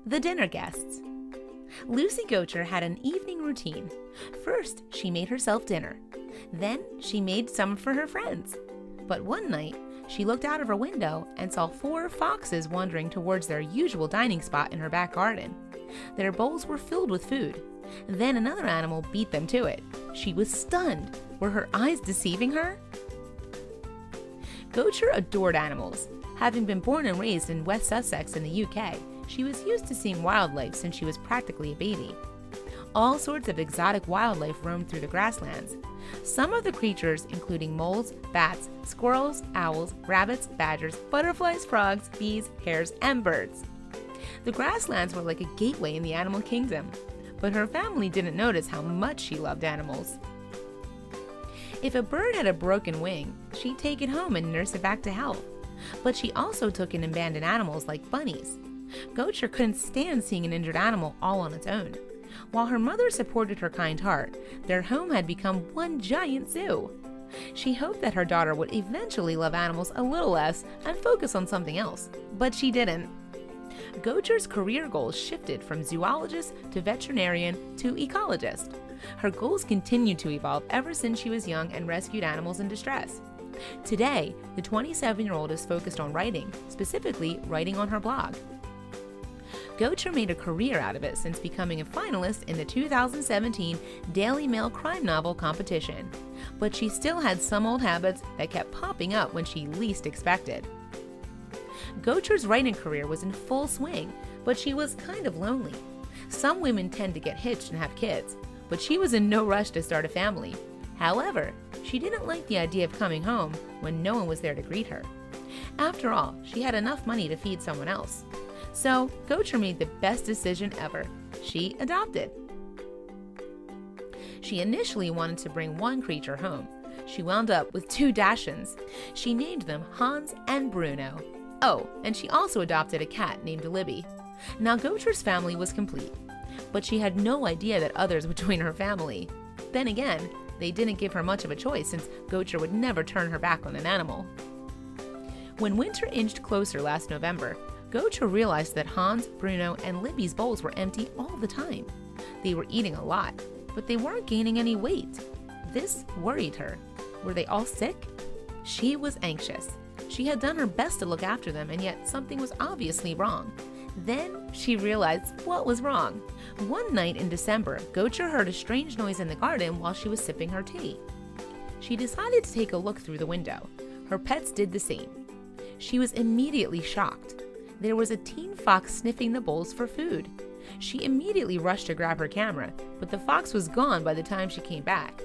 The dinner guests. Lucy Goacher had an evening routine. First, she made herself dinner. Then, she made some for her friends. But one night, she looked out of her window and saw 4 foxes wandering towards their usual dining spot in her back garden. Their bowls were filled with food. Then another animal beat them to it. She was stunned. Were her eyes deceiving her? Goacher adored animals. Having been born and raised in West Sussex in the UK, she was used to seeing wildlife since she was practically a baby. All sorts of exotic wildlife roamed through the grasslands. Some of the creatures, including moles, bats, squirrels, owls, rabbits, badgers, butterflies, frogs, bees, hares, and birds. The grasslands were like a gateway in the animal kingdom, but her family didn't notice how much she loved animals. If a bird had a broken wing, she'd take it home and nurse it back to health. But she also took in abandoned animals like bunnies. Goacher couldn't stand seeing an injured animal all on its own. While her mother supported her kind heart, their home had become one giant zoo. She hoped that her daughter would eventually love animals a little less and focus on something else, but she didn't. Goacher's career goals shifted from zoologist to veterinarian to ecologist. Her goals continued to evolve ever since she was young and rescued animals in distress. Today, the 27-year-old is focused on writing, specifically writing on her blog. Goacher made a career out of it since becoming a finalist in the 2017 Daily Mail crime novel competition. But she still had some old habits that kept popping up when she least expected. Goacher's writing career was in full swing, but she was kind of lonely. Some women tend to get hitched and have kids, but she was in no rush to start a family. However, she didn't like the idea of coming home when no one was there to greet her. After all, she had enough money to feed someone else. So, Goacher made the best decision ever. She adopted. She initially wanted to bring one creature home. She wound up with 2 Dachshunds. She named them Hans and Bruno. Oh, and she also adopted a cat named Libby. Now, Goacher's family was complete, but she had no idea that others would join her family. Then again, they didn't give her much of a choice since Goacher would never turn her back on an animal. When winter inched closer last November, Goacher realized that Hans, Bruno, and Libby's bowls were empty all the time. They were eating a lot, but they weren't gaining any weight. This worried her. Were they all sick? She was anxious. She had done her best to look after them, and yet something was obviously wrong. Then she realized what was wrong. One night in December, Goacher heard a strange noise in the garden while she was sipping her tea. She decided to take a look through the window. Her pets did the same. She was immediately shocked. There was a teen fox sniffing the bowls for food. She immediately rushed to grab her camera, but the fox was gone by the time she came back.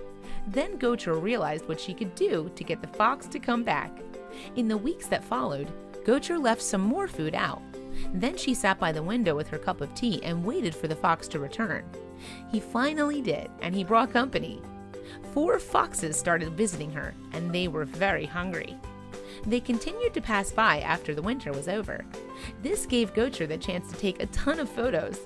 Then Goacher realized what she could do to get the fox to come back. In the weeks that followed, Goacher left some more food out. Then she sat by the window with her cup of tea and waited for the fox to return. He finally did, and he brought company. 4 foxes started visiting her, and they were very hungry. They continued to pass by after the winter was over. This gave Goacher the chance to take a ton of photos.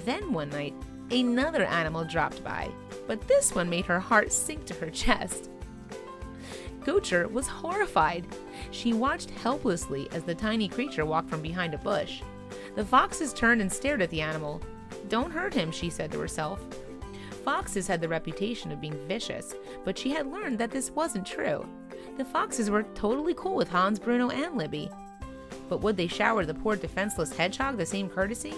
Then one night, another animal dropped by, but this one made her heart sink to her chest. Goacher was horrified. She watched helplessly as the tiny creature walked from behind a bush. The foxes turned and stared at the animal. "Don't hurt him," she said to herself. Foxes had the reputation of being vicious, but she had learned that this wasn't true. The foxes were totally cool with Hans, Bruno, and Libby. But would they shower the poor defenseless hedgehog the same courtesy?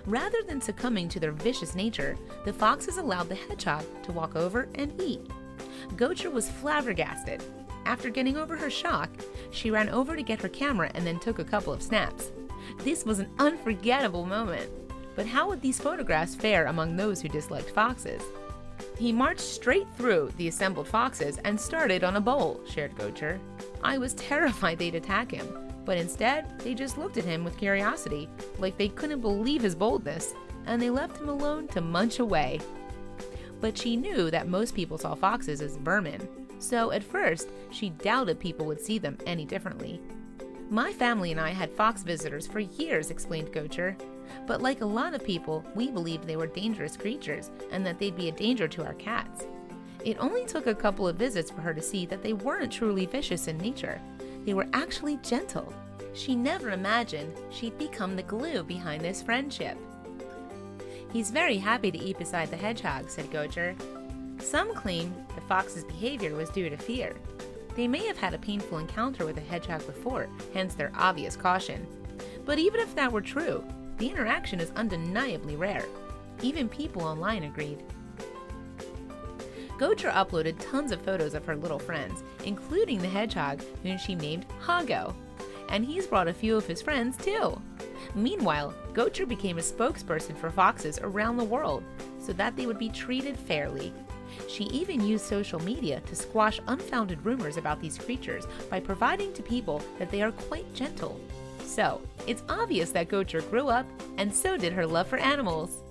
Rather than succumbing to their vicious nature, the foxes allowed the hedgehog to walk over and eat. Goacher was flabbergasted. After getting over her shock, she ran over to get her camera and then took a couple of snaps. This was an unforgettable moment. But how would these photographs fare among those who disliked foxes? "He marched straight through the assembled foxes and started on a bowl," shared Goacher. "I was terrified they'd attack him, but instead they just looked at him with curiosity, like they couldn't believe his boldness, and they left him alone to munch away." But she knew that most people saw foxes as vermin, so at first she doubted people would see them any differently. "My family and I had fox visitors for years," explained Goacher. "But like a lot of people, we believed they were dangerous creatures and that they'd be a danger to our cats. It only took a couple of visits for her to see that they weren't truly vicious in nature. They were actually gentle. She never imagined she'd become the glue behind this friendship. "He's very happy to eat beside the hedgehog," said Goacher. Some claim the fox's behavior was due to fear. They may have had a painful encounter with a hedgehog before, hence their obvious caution. But even if that were true, the interaction is undeniably rare. Even people online agreed. Goacher uploaded tons of photos of her little friends, including the hedgehog, whom she named Hoggo. And he's brought a few of his friends too. Meanwhile, Goacher became a spokesperson for foxes around the world so that they would be treated fairly. She even used social media to squash unfounded rumors about these creatures by providing to people that they are quite gentle. So, it's obvious that Goacher grew up, and so did her love for animals.